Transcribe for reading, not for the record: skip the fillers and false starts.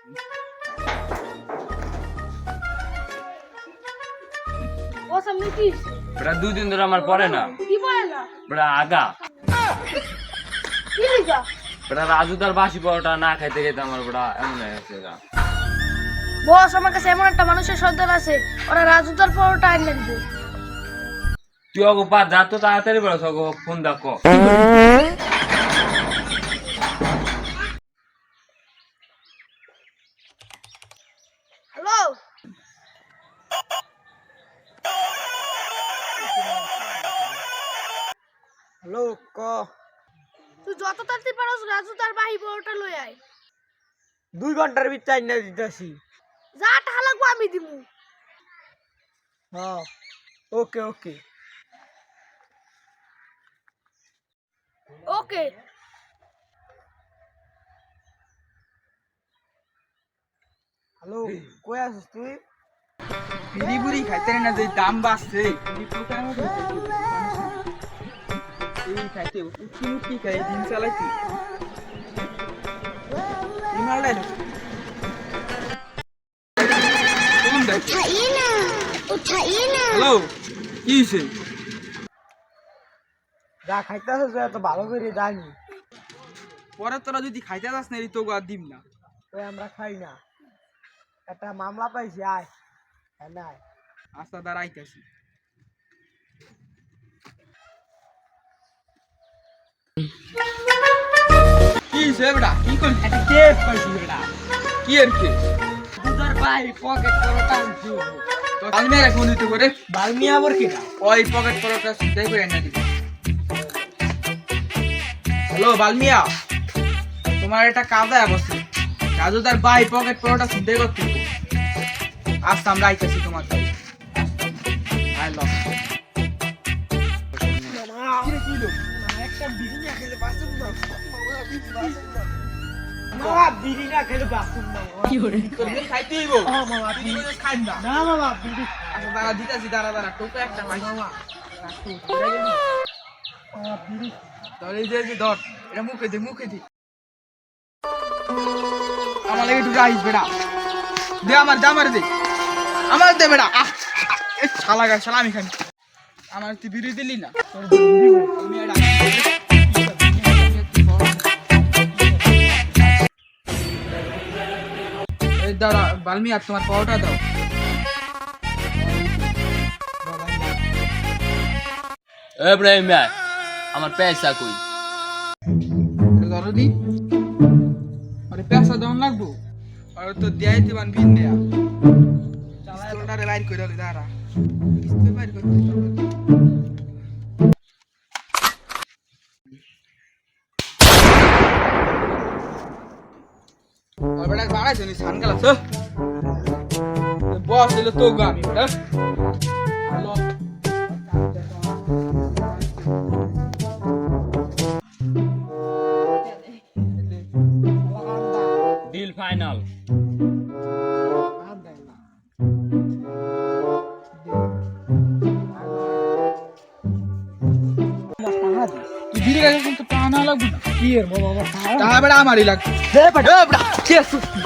ও সামনে কি বেটা 2 দিন ধরে আমার পড়ে না। কি পড়ে না বেটা আগা কি লিখা বেটা রাজু তার বাসি পরোটা না খাইতে খাইতে আমার বেটা এমন হয়ে গেছে গা। বস আমার কাছে এমন একটা মানুষের সর্দার আছে ওরা রাজুদার পরোটা এনে দিবে। তুই ওগো পা যা তো তাড়াতাড়ি বলো ওগো ফোন দেখো। হ্যালো হ্যালো ক তুই যত তাড়াতাড়ি পারস রাজু তার বাহি পরোটা লই আয়। 2 ঘন্টার ভিতরে আইনা দিতেছি। যা টাকা লাগবো আমি দিমু। হ্যাঁ ওকে ওকে ওকে হ্যালো কই আছিস তুই? বিড়ি বুড়ি খাইতে না যে দাম বাড়ছে এই খাইতে উঠি উঠি খাই দিন চালাইছি হিমালয় হ্যালো কি হইছে যা খাইতেছিস এত ভালো করে জানি। পরে তোরা যদি খাইতে যাস না তো আর দিম না। ওই আমরা খাই না, একটা মামলা পাইছি। আয় নাই আস্তা দাঁড়াইতেছি কি হইছে বেটা কি করলি একটা কেস পাইছি বেটা। কি এর কি দুধের ভাই পকেট পরোটা আনছি। তো আলমিরা কোন দিতে করে বালমিয়া আবার কেটা? ওই পকেট পরোটা সিধাই করে এনে দিবি। হ্যালো বালমিয়া তোমার একটা কাজে অবস্থা রাজু তার ভাই পকেট পরোটা সিধাই করতে আজ আমরা আইতেছি তোমার কাছে আই লভ একটা বিড়ি না খেলে বাঁচুন না মামা, বিড়ি না খেলে বাঁচুন না। কি করে খাইতে হইব মামা বিড়ি করে খাইন না না মামা বিড়ি আচ্ছা দাঁড়া দিতেছি দাঁড়া টোকে একটা ভাই মামা বিড়ি ধর এই যে ধর এটা মুখে দে আমার লাগে একটু রাইস বেড়া দে আমার দে আমার দে বেড়া এ শালা গা শালা আমি খাই আমার তুই বিড়ি দিলি না আমি এটা এই দাঁড়া বালমি আর তোমার পাওয়াটা দাও ইব্রাহিম ভাই আমার পয়সা কই? ধরো দি আরে পয়সা দাও লাগবো আর তো দেয়াই দিবান বিন দেয়া পিস্তলটারে বাইর করে দে দাঁড়া পিস্তল বাইর করতে আর বেটা বাড়াইছ নি সান গেলাছ বস এলো তো গামি বেটা হ্যালো ডিল ফাইনাল। বিড়ি গাছে কিন্তু টানা লাগবে না কি এর বাবা টাকা বেড়া আমারই লাগবে দে বেটা কে সুস্তি